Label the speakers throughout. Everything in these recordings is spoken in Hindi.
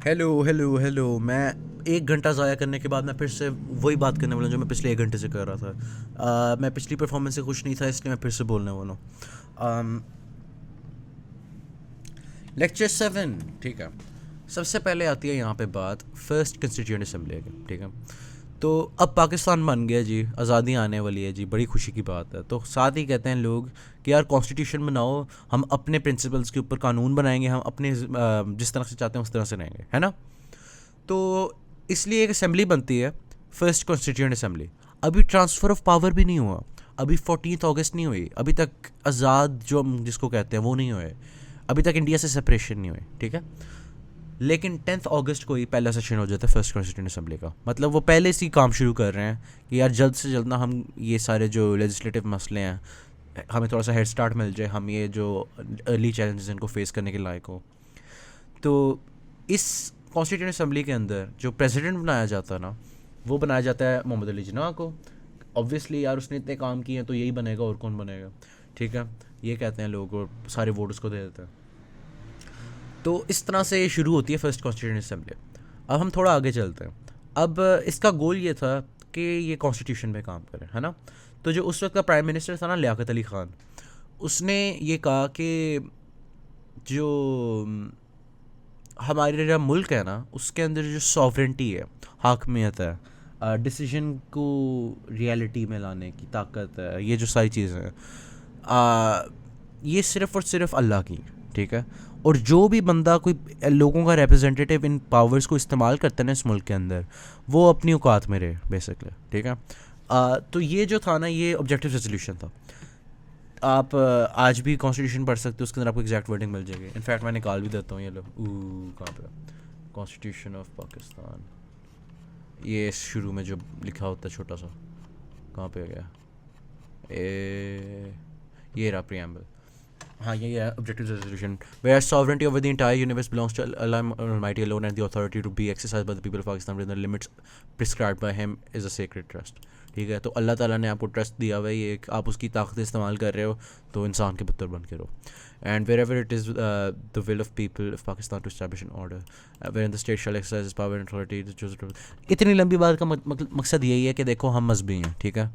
Speaker 1: Hello hello hello. मैं 1 घंटा ज़ाया करने के बाद मैं फिर से वही बात करने वाला हूँ जो मैं पिछले 1 घंटे से कर रहा था। मैं पिछली परफॉर्मेंस से खुश नहीं था, इसलिए मैं फिर से बोलने वाला हूँ। लेक्चर 7, ठीक है। सबसे पहले आती है यहाँ पे बात फर्स्ट कंस्टिट्यूएंट असम्बली की, ठीक है। तो अब पाकिस्तान बन गया जी, आज़ादी आने वाली है जी, बड़ी खुशी की बात है। तो साथ ही कहते हैं लोग कि यार कॉन्स्टिट्यूशन बनाओ, हम अपने प्रिंसिपल्स के ऊपर कानून बनाएंगे, हम अपने जिस तरह से चाहते हैं उस तरह से रहेंगे, है ना। तो इसलिए एक असेंबली बनती है, फर्स्ट कॉन्स्टिट्यूएंट असेंबली। अभी ट्रांसफ़र ऑफ पावर भी नहीं हुआ, अभी 14 अगस्त नहीं हुई, अभी तक आज़ाद जो हम जिसको कहते हैं वो नहीं हुए, अभी तक इंडिया से सेपरेशन नहीं हुई, ठीक है। लेकिन 10 अगस्त को ही पहला सेशन हो जाता है फर्स्ट कॉन्स्टिट्यूंट असेंबली का। मतलब वो पहले से ही काम शुरू कर रहे हैं कि यार जल्द से जल्द ना हम ये सारे जो लेजिस्लेटिव मसले हैं, हमें थोड़ा सा हेड स्टार्ट मिल जाए, हम ये जो अर्ली चैलेंजेस इनको फेस करने के लायक हो। तो इस कॉन्स्टिट्यूंट असेंबली के अंदर जो प्रेसिडेंट बनाया जाता है ना, वो बनाया जाता है मोहम्मद अली जिन्ना को। ऑब्वियसली यार उसने इतने काम किए हैं तो यही बनेगा, और कौन बनेगा, ठीक है। ये कहते हैं लोग और सारे वोट उसको दे देते हैं। तो इस तरह से शुरू होती है फर्स्ट कॉन्स्टिट्यूंट असेंबली। अब हम थोड़ा आगे चलते हैं। अब इसका गोल ये था कि ये कॉन्स्टिट्यूशन पे काम करें, है ना। तो जो उस वक्त का प्राइम मिनिस्टर था ना, लियाकत अली ख़ान, उसने ये कहा कि जो हमारे जो मुल्क है ना, उसके अंदर जो सॉवरेंटी है, हाकमियत है, डिसीजन को रियलिटी में लाने की ताकत है, ये जो सारी चीज़ें हैं, ये सिर्फ़ और सिर्फ अल्लाह की, ठीक है। और जो भी बंदा कोई लोगों का रिप्रेजेंटेटिव इन पावर्स को इस्तेमाल करता है ना इस मुल्क के अंदर, वो अपनी औकात में रहे बेसिकली, ठीक है। तो ये जो था ना, ये ऑब्जेक्टिव रेजोल्यूशन था। आप आज भी कॉन्स्टिट्यूशन पढ़ सकते हो, उसके अंदर आपको एग्जैक्ट वर्डिंग मिल जाएगी। इनफैक्ट मैं निकाल भी देता हूँ, ये लो, कहाँ पे, कॉन्स्टिट्यूशन ऑफ पाकिस्तान, ये शुरू में जो लिखा होता है छोटा सा, कहाँ पे गया, ये रहा प्रियम्बल। हाँ, ये है objective resolution. Where sovereignty over the entire universe belongs to Allah almighty alone and the authority to be exercised by the people of Pakistan with the limits prescribed by him is a sacred trust, ठीक है। तो अल्लाह ताला ने आपको ट्रस्ट दिया हुआ है, ये आप उसकी ताकत इस्तेमाल कर रहे हो तो इंसान के पुत्र बन के रहो। And wherever it is the will of people of Pakistan to establish an order wherein the state shall exercise power and authority. इतनी लंबी बात का मकसद यही है कि देखो हम मजहबी हैं, ठीक है।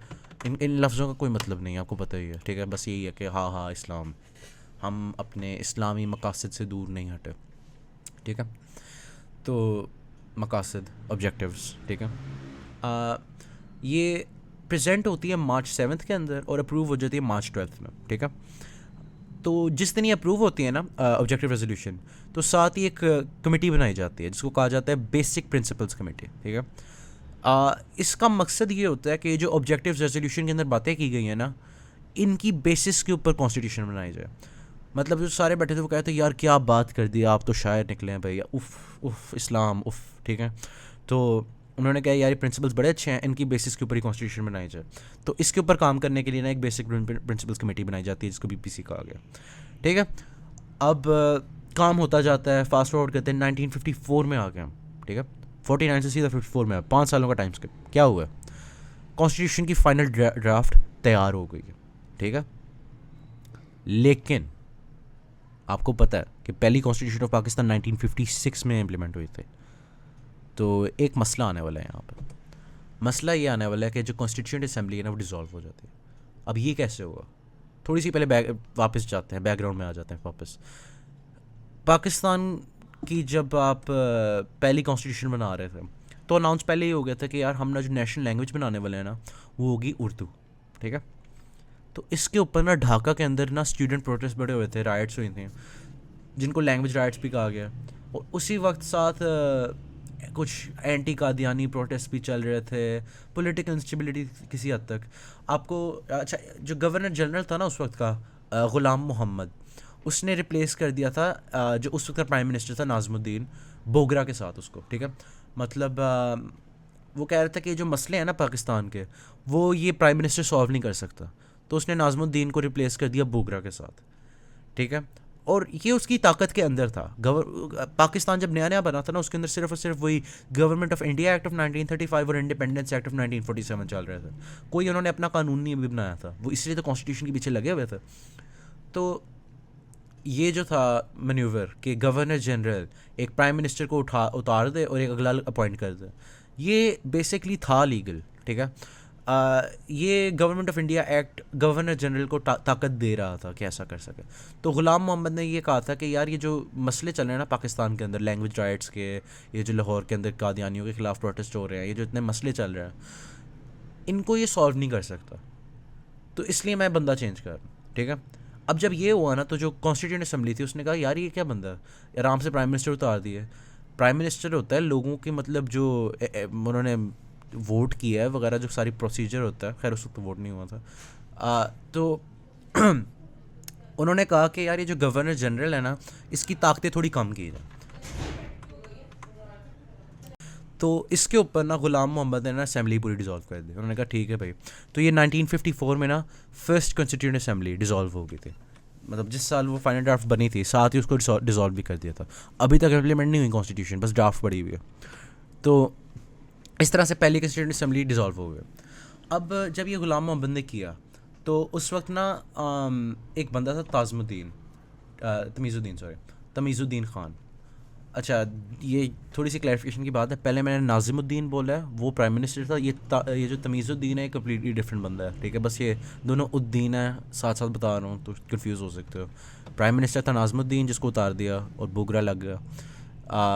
Speaker 1: इन लफ्ज़ों का कोई मतलब नहीं है, आपको पता ही है, ठीक है। बस यही है कि हाँ हाँ इस्लाम, हम अपने इस्लामी मकासद से दूर नहीं हटे, ठीक है। तो मकासद, ऑब्जेक्टिव्स, ठीक है। ये प्रेजेंट होती है March 7 के अंदर और अप्रूव हो जाती है March 12 में, ठीक है। तो जिस दिन ये अप्रूव होती है ना ऑब्जेक्टिव रेजोल्यूशन, तो साथ ही एक कमेटी बनाई जाती है जिसको कहा जाता है बेसिक प्रिंसिपल्स कमेटी, ठीक है। इसका मकसद ये होता है कि जो ऑब्जेक्टिव रेजोल्यूशन के अंदर बातें की गई हैं ना, इनकी बेसिस के ऊपर कॉन्स्टिट्यूशन बनाई जाए। मतलब जो सारे बैठे थे वो कहते यार क्या बात कर दी, आप तो शायर निकले हैं भैया, उफ़ उफ़ इस्लाम उफ़, ठीक है। तो उन्होंने कहा यार ये प्रिंसिपल्स बड़े अच्छे हैं, इनकी बेसिस के ऊपर ही कॉन्स्टिट्यूशन बनाई जाए। तो इसके ऊपर काम करने के लिए ना एक बेसिक प्रिंसिपल्स कमेटी बनाई जाती है जिसको बीपीसी कहा गया, ठीक है। अब काम होता जाता है, फास्ट फॉरवर्ड करते हैं 1954 में आ गए हम, ठीक है। 49 से सीधा 54 में, 5 सालों का टाइम स्किप। क्या हुआ, कॉन्स्टिट्यूशन की फाइनल ड्राफ्ट तैयार हो गई है, ठीक है। लेकिन आपको पता है कि पहली कॉन्स्टिट्यूशन ऑफ पाकिस्तान 1956 में इम्प्लीमेंट हुई थी। तो एक मसला आने वाला है यहाँ पर। मसला ये आने वाला है कि जो कॉन्स्टिट्यूंट असेंबली है ना वो डिसॉल्व हो जाती है। अब ये कैसे होगा, थोड़ी सी पहले वापस जाते हैं, बैकग्राउंड में आ जाते हैं वापस। पाकिस्तान की जब आप पहली कॉन्स्टिट्यूशन बना रहे थे तो अनाउंस पहले ही हो गया था कि यार हम ना जो नेशनल लैंग्वेज बनाने वाले हैं ना वो होगी उर्दू, ठीक है। तो इसके ऊपर ना ढाका के अंदर ना स्टूडेंट प्रोटेस्ट बड़े हुए थे, राइट्स हुई थी, जिनको लैंग्वेज राइट्स भी कहा गया। और उसी वक्त साथ कुछ एंटी कादियानी प्रोटेस्ट भी चल रहे थे, पॉलिटिकल इंस्टेबिलिटी किसी हद तक। आपको अच्छा, जो गवर्नर जनरल था ना उस वक्त का, ग़ुलाम मोहम्मद, उसने रिप्लेस कर दिया था जो उस वक्त का प्राइम मिनिस्टर था नाज़मुद्दीन बोगरा के साथ उसको, ठीक है। मतलब वो कह रहा था कि जो मसले हैं ना पाकिस्तान के, वो ये प्राइम मिनिस्टर सॉल्व नहीं कर सकता, तो उसने नाज़मुद्दीन को रिप्लेस कर दिया बोगरा के साथ, ठीक है। और ये उसकी ताकत के अंदर था। पाकिस्तान जब नया नया बना था ना, उसके अंदर सिर्फ और सिर्फ वही government of India act of 1935 और इंडिपेंडेंस एक्ट ऑफ 1947 चल रहे थे। कोई उन्होंने अपना कानून नहीं भी बनाया था, वो इसलिए तो कॉन्स्टिट्यूशन के पीछे लगे हुए थे। तो ये जो था मनूवर कि गवर्नर जनरल एक प्राइम मिनिस्टर को उतार दे और एक अगला अपॉइंट कर दे, ये बेसिकली था लीगल, ठीक है। ये government of India act governor general को ताकत दे रहा था कि ऐसा कर सके। तो ग़ुलाम मोहम्मद ने ये कहा था कि यार ये जो मसले चल रहे हैं ना पाकिस्तान के अंदर, लैंग्वेज राइट्स के, ये जो लाहौर के अंदर कादियानियों के ख़िलाफ़ प्रोटेस्ट हो रहे हैं, ये जो इतने मसले चल रहे हैं, इनको ये सॉल्व नहीं कर सकता, तो इसलिए मैं बंदा चेंज कर रहा हूँ, ठीक है। अब जब ये हुआ ना, तो जो कॉन्स्टिट्यूंट असम्बली थी उसने कहा यार ये क्या बंदा है, आराम से प्राइम मिनिस्टर उतार दिए। प्राइम मिनिस्टर होता है लोगों के मतलब जो उन्होंने वोट किया है वगैरह, जो सारी प्रोसीजर होता है, खैर उस वक्त तो वोट नहीं हुआ था। तो उन्होंने कहा कि यार ये जो गवर्नर जनरल है ना, इसकी ताकतें थोड़ी कम की जाए। तो इसके ऊपर ना ग़ुलाम मोहम्मद ने ना असेंबली पूरी डिज़ोल्व कर दी। उन्होंने कहा ठीक है भाई। तो ये 1954 में ना फर्स्ट कॉन्स्टिट्यूंट असेंबली डिज़ोल्व हो गई थी, मतलब जिस साल वो फाइनल ड्राफ्ट बनी थी, साथ ही उसको डिज़ोल्व भी कर दिया था। अभी तक इम्प्लीमेंट नहीं हुई कॉन्स्टिट्यूशन, बस ड्राफ्ट पड़ी हुई है। तो इस तरह से पहली कॉन्स्टिट्यूंट असेंबली डिज़ोल्व हो गई। अब जब ये ग़ुलाम मोहम्मद ने किया तो उस वक्त ना एक बंदा था तमीज़ुद्दीन ख़ान। अच्छा, ये थोड़ी सी क्लैरिफिकेशन की बात है, पहले मैंने नाज़िमुद्दीन बोला है, वो प्राइम मिनिस्टर था। ये जो तमीज़ुद्दीन है कम्प्लीटली डिफरेंट बंदा है, ठीक है। बस ये दोनों उद्दीन है, साथ साथ बता रहा हूँ तो कंफ्यूज हो सकते हो। प्राइम मिनिस्टर था नाज़िमुद्दीन जिसको उतार दिया और बोगरा लग गया।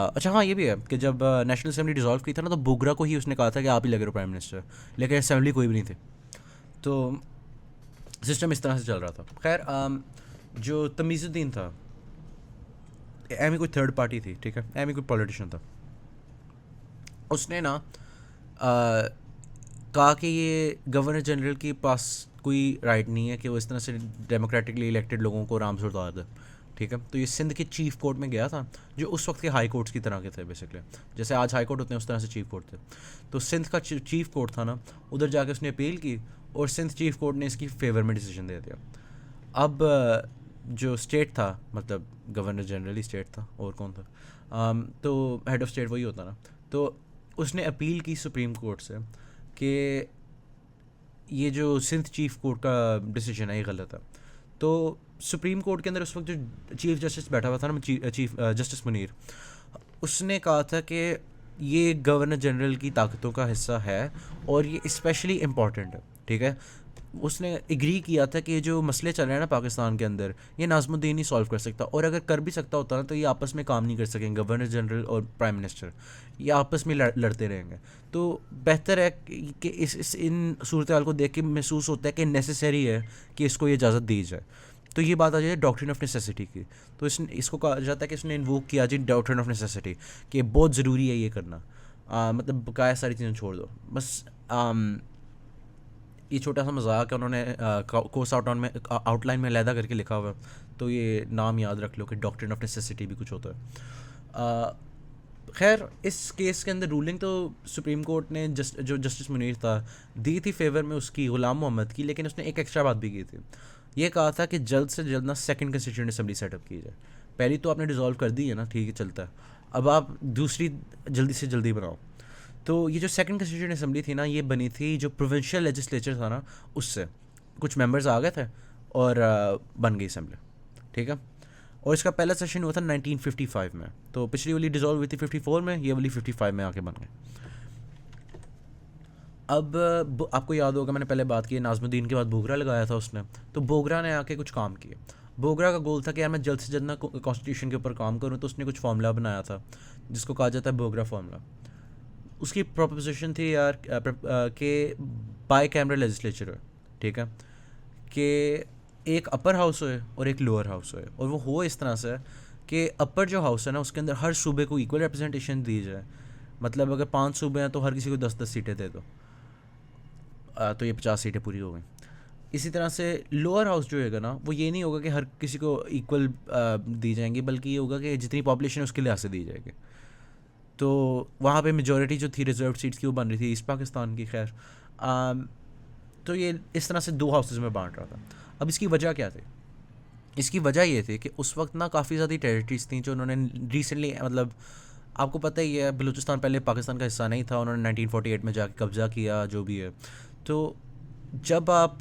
Speaker 1: अच्छा हाँ, ये भी है कि जब नेशनल असेंबली डिज़ोल्व की था ना, तो बोगरा को ही उसने कहा था कि आप ही लग रहे हो प्राइम मिनिस्टर, लेकिन असेंबली कोई भी नहीं थी। तो सिस्टम इस तरह से चल रहा था। खैर, जो तमीज़ुद्दीन था, एमी कोई थर्ड पार्टी थी, ठीक है, एमी कोई पॉलिटिशियन था। उसने ना कहा कि ये गवर्नर जनरल के पास कोई राइट नहीं है कि वो इस तरह से डेमोक्रेटिकली इलेक्टेड लोगों को आराम से उतार दे, ठीक है। तो ये सिंध के चीफ़ कोर्ट में गया था, जो उस वक्त के हाई कोर्ट्स की तरह के थे बेसिकली, जैसे आज हाई कोर्ट होते हैं उस तरह से चीफ़ कोर्ट थे। तो सिंध का चीफ़ कोर्ट था ना, उधर जाके उसने अपील की और सिंध चीफ़ कोर्ट ने इसकी फेवर में डिसीजन दे दिया। अब जो स्टेट था, मतलब गवर्नर जनरल ही स्टेट था, और कौन था, तो हेड ऑफ़ स्टेट वही होता ना। तो उसने अपील की सुप्रीम कोर्ट से कि ये जो सिंध चीफ़ कोर्ट का डिसीजन है ये गलत है। तो सुप्रीम कोर्ट के अंदर उस वक्त जो चीफ़ जस्टिस बैठा हुआ था ना, चीफ जस्टिस मुनीर, उसने कहा था कि ये गवर्नर जनरल की ताकतों का हिस्सा है और ये स्पेशली इम्पॉर्टेंट है, ठीक है। उसने एग्री किया था कि ये जो मसले चल रहे हैं ना पाकिस्तान के अंदर, ये नाज़िमुद्दीन ही सॉल्व कर सकता, और अगर कर भी सकता होता ना तो ये आपस में काम नहीं कर सकेंगे, गवर्नर जनरल और प्राइम मिनिस्टर ये आपस में लड़ते रहेंगे। तो बेहतर है कि इन सूरत हाल को देख के महसूस होता है कि नेसेसरी है कि इसको ये इजाज़त दी जाए। तो ये बात आ जाए डॉक्ट्रिन ऑफ नेसेसिटी की। तो इसको कहा जाता है कि इसने इन्वोक किया जी डॉक्ट्रिन ऑफ नेसेसिटी, कि बहुत ज़रूरी है ये करना, मतलब बकाया सारी चीज़ें छोड़ दो। बस ये छोटा सा मजाक है, उन्होंने कोर्स आउटलाइन में अलहदा करके लिखा हुआ है, तो ये नाम याद रख लो कि डॉक्ट्रिन ऑफ नेसेसिटी भी कुछ होता है। खैर, इस केस के अंदर रूलिंग तो सुप्रीम कोर्ट ने जो जस्टिस मुनीर था दी थी फेवर में उसकी, ग़ुलाम मोहम्मद की, लेकिन उसने एक एक्स्ट्रा बात भी की थी। ये कहा था कि जल्द से जल्द ना सेकंड कंस्टिट्यूएंट असेंबली सेटअप की जाए। पहली तो आपने डिज़ोल्व कर दी है ना, ठीक है, चलता है, अब आप दूसरी जल्दी से जल्दी बनाओ। तो ये जो सेकंड कंस्टिट्यूएंट असेंबली थी ना, ये बनी थी जो प्रोविंशियल लेजिस्लेचर था ना, उससे कुछ मेंबर्स आ गए थे और बन गई असेंबली, ठीक है। और इसका पहला सेशन हुआ था 1955 में। तो पिछली वाली डिज़ोल्व हुई थी 54 में, ये वाली 55 में आके बन गई। अब आपको याद होगा मैंने पहले बात की नाज़िमुद्दीन के बाद बोगरा लगाया था उसने, तो बोगरा ने आके कुछ काम किए। बोगरा का गोल था कि यार मैं जल्द से जल्द ना कॉन्स्टिट्यूशन के ऊपर काम करूँ, तो उसने कुछ फार्मूला बनाया था जिसको कहा जाता है बोगरा फार्मूला। उसकी प्रोपोजिशन थी यार कि बाई कैमरा लेजिस्लेचर है, ठीक है, कि एक अपर हाउस होए और एक लोअर हाउस होए, और वो हो इस तरह से कि अपर जो हाउस है ना उसके अंदर हर सूबे को इक्वल रिप्रेजेंटेशन दी जाए। मतलब अगर 5 सूबे हैं तो हर किसी को 10-10 सीटें दे दो, तो ये 50 सीटें पूरी हो गई। इसी तरह से लोअर हाउस जो होगा ना, वो ये नहीं होगा कि हर किसी को इक्वल दी जाएंगी, बल्कि ये होगा कि जितनी पॉपुलेशन है उसके लिहाज से दी जाएगी। तो वहाँ पे मेजॉरिटी जो थी रिजर्व सीट्स की वो बन रही थी ईस्ट पाकिस्तान की। खैर, तो ये इस तरह से 2 हाउसेज में बांट रहा था। अब इसकी वजह क्या थी? इसकी वजह ये थी कि उस वक्त ना काफ़ी ज़्यादा टेरिटरीज थी जो उन्होंने रिसेंटली, मतलब आपको पता ही है बलूचिस्तान पहले पाकिस्तान का हिस्सा नहीं था, उन्होंने 1948 में जाके कब्ज़ा किया, जो भी है। तो जब आप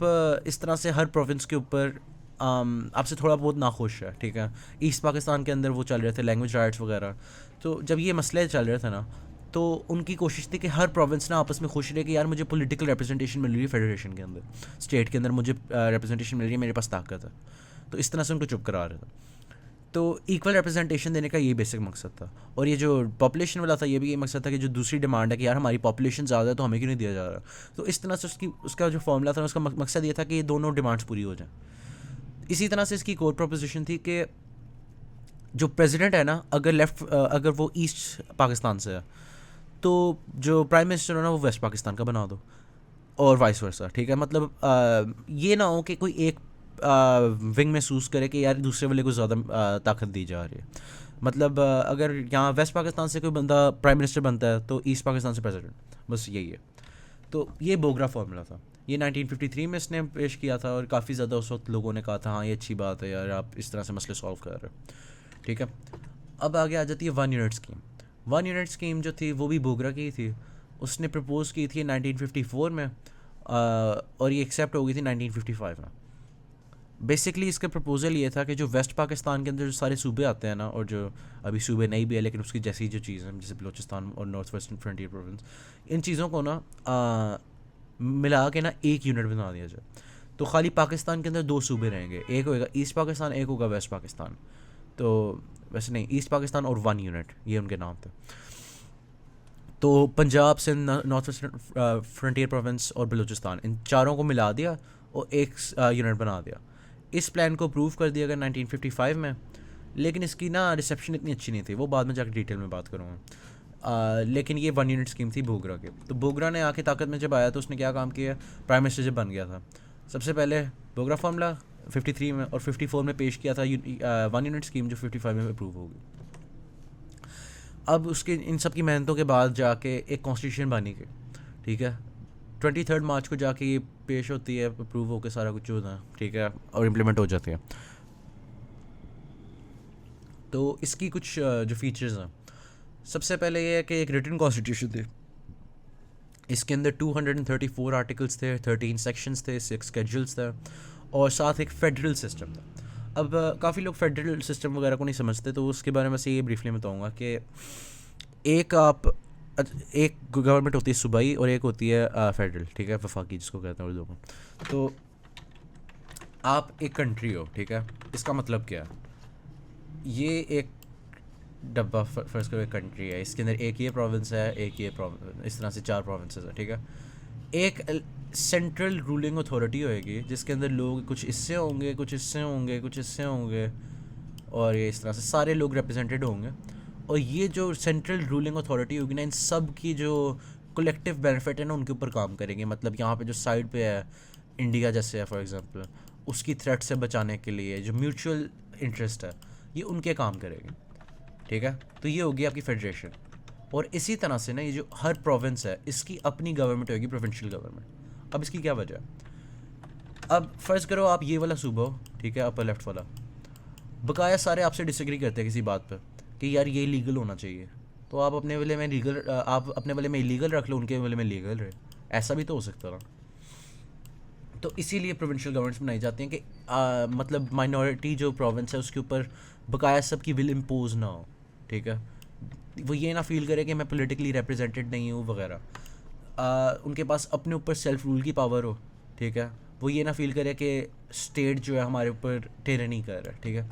Speaker 1: इस तरह से हर प्रोविंस के ऊपर आपसे थोड़ा बहुत नाखुश है, ठीक है। ईस्ट पाकिस्तान के अंदर वो चल रहे थे लैंग्वेज राइट्स वगैरह। तो जब ये मसले चल रहे थे ना, तो उनकी कोशिश थी कि हर प्रोविंस ना आपस में खुश रहे कि यार मुझे पॉलिटिकल रिप्रेजेंटेशन मिल रही है फेडरेशन के अंदर, स्टेट के अंदर मुझे रिप्रेजेंटेशन मिल रही है, मेरे पास ताकत है। तो इस तरह से उनको चुप करा रहे थे। तो इक्वल रिप्रेजेंटेशन देने का ये बेसिक मकसद था। और ये जो पॉपुलेशन वाला था, ये भी ये मकसद था कि जो दूसरी डिमांड है कि यार हमारी पॉपुलेशन ज़्यादा है तो हमें क्यों नहीं दिया जा रहा। तो इस तरह से उसका जो फॉर्मूला था, उसका मकसद ये था कि ये दोनों डिमांड्स पूरी हो जाएं। इसी तरह से इसकी कोर प्रोपोजिशन थी कि जो प्रेसिडेंट है ना, अगर वो ईस्ट पाकिस्तान से है, तो जो प्राइम मिनिस्टर है ना वो वेस्ट पाकिस्तान का बना दो, और वाइस वर्सा, ठीक है। मतलब ये ना हो कि कोई एक विंग महसूस करे कि यार दूसरे वाले को ज़्यादा ताकत दी जा रही है। मतलब अगर यहाँ वेस्ट पाकिस्तान से कोई बंदा प्राइम मिनिस्टर बनता है तो ईस्ट पाकिस्तान से प्रेसिडेंट, बस यही है। तो ये बोगरा फार्मूला था, ये 1953 में इसने पेश किया था, और काफ़ी ज़्यादा उस वक्त लोगों ने कहा था हाँ ये अच्छी बात है यार, आप इस तरह से मसले सॉल्व कर रहे हो, ठीक है। अब आगे आ जाती है 1 यूनिट स्कीम। 1 यूनिट स्कीम जो थी वो भी बोगरा की थी। उसने प्रपोज़ की थी 1954 में, और ये एक्सेप्ट हो गई थी 1955 में। बेसिकली इसका प्रपोज़ल ये था कि जो वेस्ट पाकिस्तान के अंदर जो सारे सूबे आते हैं ना, और जो अभी सूबे नहीं भी है लेकिन उसकी जैसी जो चीज़ है, जैसे बलोचिस्तान और नॉर्थ वेस्टर्न फ्रंटियर प्रोविंस, इन चीज़ों को ना मिला के ना एक यूनिट बना दिया जाए। तो खाली पाकिस्तान के अंदर 2 सूबे रहेंगे, एक होगा ईस्ट पाकिस्तान, एक होगा वेस्ट पाकिस्तान। तो वैसे नहीं, ईस्ट पाकिस्तान और 1 यूनिट, ये उनके नाम थे। तो Punjab, Sindh, north western frontier province और बलूचिस्तान, इन चारों को मिला दिया और एक यूनिट बना दिया। इस प्लान को अप्रूव कर दिया गया 1955 में, लेकिन इसकी ना रिसेप्शन इतनी अच्छी नहीं थी, वो बाद में जाकर डिटेल में बात करूँगा। लेकिन ये 1 यूनिट स्कीम थी बोगरा की। तो बोगरा ने आके ताकत में जब आया तो उसने क्या काम किया, प्राइम मिनिस्टर जब बन गया था, सबसे पहले बोगरा फार्मूला 53 में और 54 में पेश किया था 1 यूनिट स्कीम, जो 55 में अप्रूव होगी। अब उसके इन सब की मेहनतों के बाद जाके एक कॉन्स्टिट्यूशन बनी गई, ठीक है। 23 मार्च को जाके ये पेश होती है, अप्रूव होकर सारा कुछ होता है, ठीक है, और इम्प्लीमेंट हो जाती है। तो इसकी कुछ जो फीचर्स हैं, सबसे पहले ये है कि एक रिटन कॉन्स्टिट्यूशन थी। इसके अंदर 234 आर्टिकल्स थे, 13 सेक्शंस थे, 6 स्केड्यूल्स थे, और साथ एक फेडरल सिस्टम था। अब काफ़ी लोग फेडरल सिस्टम वगैरह को नहीं समझते, तो उसके बारे में से ये ब्रीफली बताऊँगा कि एक गवर्नमेंट होती है सूबाई और एक होती है फेडरल, ठीक है, वफाकी जिसको कहते हैं उर्दू में। तो आप एक कंट्री हो, ठीक है, इसका मतलब क्या है, ये एक डब्बा फर्स्ट करो, एक कंट्री है, इसके अंदर एक ये प्रोविंस है, एक ये प्रोविंस, इस तरह से 4 प्रोविंसेस हैं, ठीक है। एक सेंट्रल रूलिंग अथॉरिटी होएगी जिसके अंदर लोग कुछ इससे होंगे, कुछ इससे होंगे, कुछ इससे होंगे, और ये इस तरह से सारे लोग रिप्रेजेंटेड होंगे। और ये जो सेंट्रल रूलिंग अथॉरिटी होगी ना, इन सब की जो कलेक्टिव बेनिफिट है ना उनके ऊपर काम करेंगे। मतलब यहाँ पे जो साइड पे है इंडिया जैसे है फॉर एग्जांपल, उसकी थ्रेट से बचाने के लिए जो म्यूचुअल इंटरेस्ट है ये उनके काम करेंगे, ठीक है। तो ये होगी आपकी फेडरेशन। और इसी तरह से ना ये जो हर प्रोविंस है इसकी अपनी गवर्नमेंट होगी, प्रोविंशियल गवर्नमेंट। अब इसकी क्या वजह है, अब फ़र्ज़ करो आप ये वाला सूबा हो, ठीक है, अपर लेफ्ट वाला, बकाया सारे आपसे डिसएग्री करते हैं किसी बात पर कि यार ये लीगल होना चाहिए, तो आप अपने वाले में लीगल, आप अपने वाले में इलीगल रख लो, उनके वाले में लीगल रहे। ऐसा भी तो हो सकता ना। तो इसीलिए प्रोविंशियल गवर्नमेंट्स बनाई जाती हैं कि मतलब माइनॉरिटी जो प्रोविंस है उसके ऊपर बकाया सब की विल इम्पोज ना हो, ठीक है। वो ये ना फील करे कि मैं पॉलिटिकली रिप्रेजेंटेड नहीं हूँ वगैरह। उनके पास अपने ऊपर सेल्फ रूल की पावर हो, ठीक है। वो ये ना फील करे कि स्टेट जो है हमारे ऊपर टेरनी कर रहा है, ठीक है।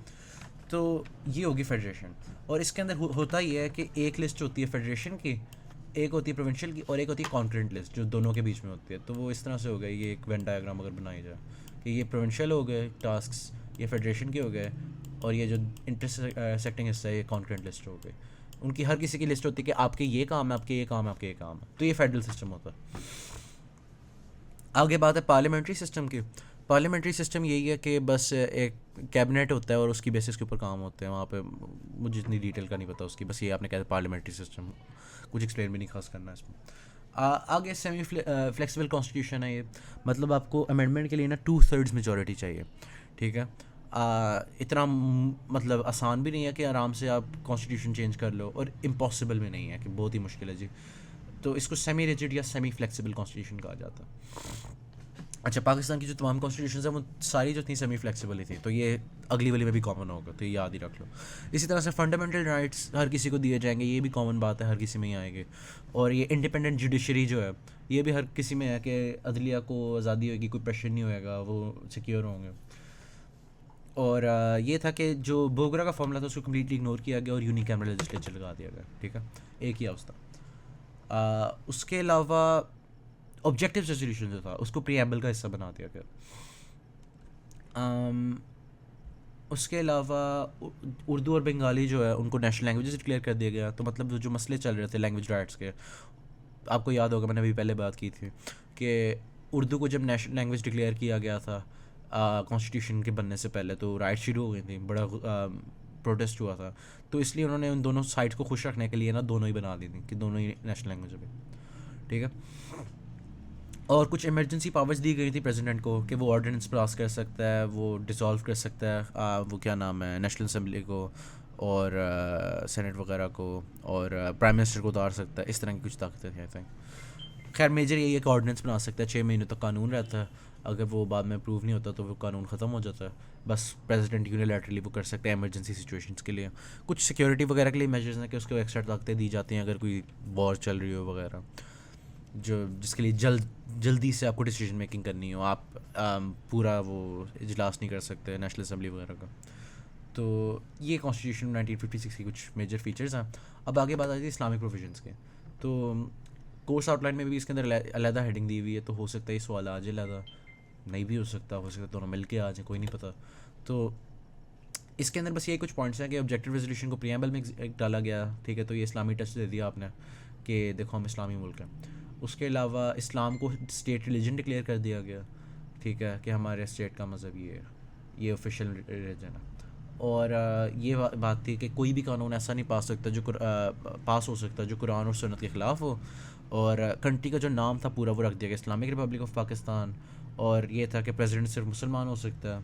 Speaker 1: तो ये होगी फेडरेशन। और इसके अंदर होता ही है कि एक लिस्ट होती है फेडरेशन की, एक होती है प्रोविंशियल की, और एक होती है कॉन्करेंट लिस्ट जो दोनों के बीच में होती है। तो वो इस तरह से हो गई, ये एक वेन डायग्राम अगर बनाई जाए कि ये प्रोविंशियल हो गए टास्क्स, ये फेडरेशन के हो गए, और ये जो इंटरसेक्टिंग हिस्सा है ये कॉन्करेंट लिस्ट हो गई। उनकी हर किसी की लिस्ट होती है कि आपके ये काम है, आपके ये काम है, आपके ये काम है। तो ये फेडरल सिस्टम होता है। आगे बात है पार्लियामेंट्री सिस्टम की। पार्लियामेंट्री सिस्टम यही है कि बस एक कैबिनेट होता है और उसकी बेसिस के ऊपर काम होते हैं। वहाँ पे मुझे इतनी डिटेल का नहीं पता उसकी, बस ये आपने कहा पार्लियामेंट्री सिस्टम, कुछ एक्सप्लेन भी नहीं खास करना है इसमें। आगे सेमी फ्लेक्सिबल कॉन्स्टिट्यूशन है ये, मतलब आपको अमेंडमेंट के लिए ना 2/3 मेजॉरिटी चाहिए, ठीक है। इतना मतलब आसान भी नहीं है कि आराम से आप कॉन्स्टिट्यूशन चेंज कर लो, और इम्पॉसिबल भी नहीं है कि बहुत ही मुश्किल है जी। तो इसको सेमी रिजिड या सेमी फ्लेक्सिबल कॉन्स्टिट्यूशन कहा जाता है। अच्छा, पाकिस्तान की जो तमाम कॉन्स्टिट्यूशन है वो सारी जो थी सेमी फ्लेक्सिबल ही थी, तो ये अगली वाली में भी कॉमन होगा, तो ये याद ही रख लो। इसी तरह से फंडामेंटल राइट्स हर किसी को दिए जाएंगे, ये भी कॉमन बात है, हर किसी में ही आएंगे। और ये इंडिपेंडेंट जुडिशरी जो है ये भी हर किसी में है कि अदलिया को आज़ादी होगी, कोई प्रेशर नहीं होएगा, वो सिक्योर होंगे। और ये था कि जो बोगरा का फॉर्मूला था उसको कम्प्लीटली इग्नोर किया गया और यूनिकैमरल लेजिस्लेचर लगा दिया गया, ठीक है, एक ही हाउस था। उसके अलावा ऑब्जेक्टिव रेजोल्यूशन जो था उसको प्रीएम्बल का हिस्सा बना दिया गया। उसके अलावा उर्दू और बंगाली जो है उनको नेशनल लैंग्वेजेस डिक्लेयर कर दिया गया। तो मतलब जो मसले चल रहे थे लैंग्वेज राइट्स के, आपको याद होगा मैंने अभी पहले बात की थी कि उर्दू को जब नेशनल लैंग्वेज डिक्लेयर किया गया था कॉन्स्टिट्यूशन के बनने से पहले, तो राइट शुरू हो गई थी, बड़ा प्रोटेस्ट हुआ था। तो इसलिए उन्होंने उन दोनों साइड्स को खुश रखने के लिए ना दोनों ही बना दी थी कि दोनों ही नेशनल लैंग्वेज है, ठीक है। और कुछ इमरजेंसी पावर्स दी गई थी प्रेसिडेंट को कि वो ऑर्डिनेंस पास कर सकता है, वो डिसॉल्व कर सकता है वो क्या नाम है, नेशनल असम्बली को और सेनेट वगैरह को, और प्राइम मिनिस्टर को उतार सकता है, इस तरह की कुछ ताकतें थी आई थिंक। खैर मेजर यही है कि ऑर्डिनेंस बना सकता है, 6 महीने तक कानून रहता है, अगर वो बाद में अप्रूव नहीं होता तो वो कानून ख़त्म हो जाता है। बस प्रेसिडेंट यूनिलैटरली वो कर सकते हैं इमरजेंसी सिचुएशंस के लिए। कुछ सिक्योरिटी वगैरह के लिए मेजर्स हैं कि उसको एक्स्ट्रा ताकतें दी जाती हैं अगर कोई वॉर चल रही हो वगैरह, जो जिसके लिए जल्दी से आपको डिसीजन मेकिंग करनी हो, आप पूरा वो इजलास नहीं कर सकते नेशनल असम्बली वगैरह का। तो ये कॉन्स्टिट्यूशन 1956 की कुछ मेजर फीचर्स हैं। अब आगे बात आती है इस्लामिक प्रोविजंस के। तो कोर्स आउटलाइन में भी इसके अंदर अलहदा हेडिंग दी हुई है, तो हो सकता है ये सवाल आ जाए, अलहदा नहीं भी हो सकता है दोनों मिल के आ जाए, कोई नहीं पता। तो इसके अंदर बस यही कुछ पॉइंट्स हैं कि ऑब्जेक्टिव रेजोल्यूशन को प्रीएम्बल में एक डाला गया, ठीक है, तो ये इस्लामी टच दे दिया आपने कि देखो हम इस्लामी मुल्क हैं। उसके अलावा इस्लाम को स्टेट रिलीजन डिक्लेयर कर दिया गया, ठीक है, कि हमारे स्टेट का मज़हब ये ऑफिशियल रिलीजन है। और ये बात थी कि कोई भी कानून ऐसा नहीं पास हो सकता जो कुरान और सुन्नत के ख़िलाफ़ हो। और कंट्री का जो नाम था पूरा वो रख दिया गया इस्लामिक रिपब्लिक ऑफ पाकिस्तान। और ये था कि प्रेसिडेंट सिर्फ मुसलमान हो सकता है।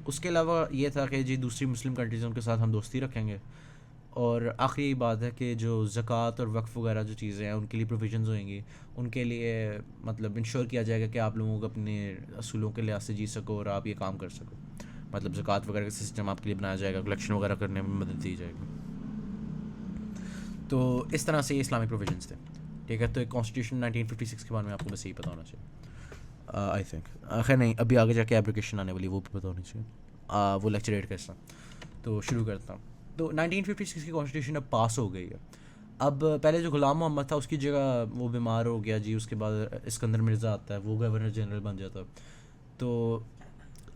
Speaker 1: उसके अलावा ये था कि जी दूसरी मुस्लिम कंट्रीज़ उनके साथ हम दोस्ती रखेंगे। और आखिरी बात है कि जो ज़कात और वक्फ़ वगैरह जो चीज़ें हैं उनके लिए प्रोविजंस होंगी, उनके लिए मतलब इंश्योर किया जाएगा कि आप लोगों को अपने असूलों के लिहाज से जी सको और आप ये काम कर सको। मतलब ज़कात वगैरह का सिस्टम आपके लिए बनाया जाएगा, कलेक्शन वगैरह करने में मदद दी जाएगी। तो इस तरह से ये इस्लामिक प्रोविजंस थे, ठीक है। तो कॉन्स्टिट्यूशन 1956 के बारे में आपको बस यही पता होना चाहिए आई थिंक। खैर नहीं, अभी आगे जाके एप्लीकेशन आने वाली वो भी पता होनी चाहिए। वो लेक्चर एड करता, तो शुरू करता हूँ। तो 1956 की कॉन्स्टिट्यूशन अब पास हो गई है। अब पहले जो गुलाम मोहम्मद था उसकी जगह वो बीमार हो गया जी, उसके बाद इस्कंदर मिर्ज़ा आता है, वो गवर्नर जनरल बन जाता है। तो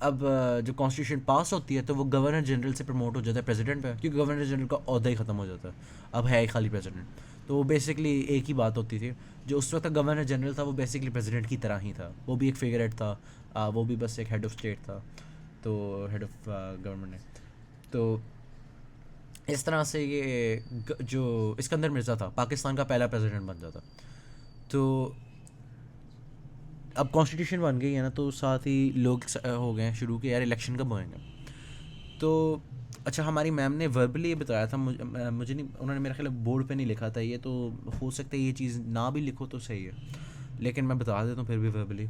Speaker 1: अब जो कॉन्स्टिट्यूशन पास होती है तो वो गवर्नर जनरल से प्रमोट हो जाता है प्रेसिडेंट पे, क्योंकि गवर्नर जनरल का ओहदा ही ख़त्म हो जाता है, अब है ही खाली प्रेसिडेंट। तो बेसिकली एक ही बात होती थी, जो उस वक्त गवर्नर जनरल था वो बेसिकली प्रेसिडेंट की तरह ही था, वो भी एक फिगर हेड था, वो भी बस एक हेड ऑफ स्टेट था, तो हेड ऑफ गवर्नमेंट ने। तो इस तरह से ये जो इस्कंदर मिर्ज़ा था पाकिस्तान का पहला प्रेसिडेंट बन जाता। तो अब कॉन्स्टिट्यूशन बन गई है ना, तो साथ ही लोग हो गए शुरू के यार इलेक्शन कब होएंगे। तो अच्छा, हमारी मैम ने वर्बली ये बताया था, मुझे नहीं, उन्होंने मेरा ख्याल बोर्ड पे नहीं लिखा था ये, तो हो सकता है ये चीज़ ना भी लिखो तो सही है, लेकिन मैं बता देता हूँ फिर भी वर्बली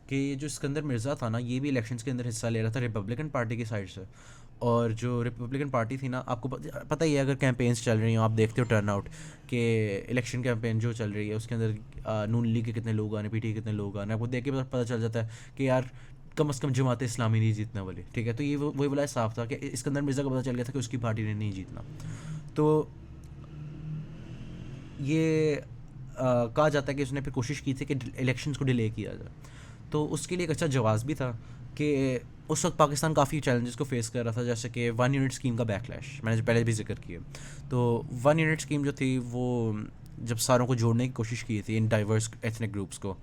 Speaker 1: कि ये जो इस्कंदर मिर्ज़ा था ना, ये भी इलेक्शंस के अंदर हिस्सा ले रहा था रिपब्लिकन पार्टी की साइड से। और जो रिपब्लिकन पार्टी थी ना, आपको पता ही है, अगर कैंपेन्स चल रही हो आप देखते हो टर्न आउट कि इलेक्शन कैंपेन जो चल रही है उसके अंदर नून लीग के कितने लोग आने, पीटी के कितने लोग आने, आपको देख के पता चल जाता है कि यार कम से कम जमात इस्लामी नहीं जीतने वाली, ठीक है। तो ये वही वाला साफ था कि इस्कंदर मिर्ज़ा को पता चल गया था कि उसकी पार्टी ने नहीं जीतना। तो ये कहा जाता है कि उसने फिर कोशिश की थी कि इलेक्शंस को डिले किया जाए। तो उसके लिए एक अच्छा जवाब भी था कि उस वक्त पाकिस्तान काफ़ी चैलेंजेस को फेस कर रहा था, जैसे कि 1 यूनिट स्कीम का बैकलैश मैंने पहले भी जिक्र किया। तो 1 यूनिट स्कीम जो थी वो जब सारों को जोड़ने की कोशिश की थी इन डाइवर्स एथनिक ग्रुप्स को,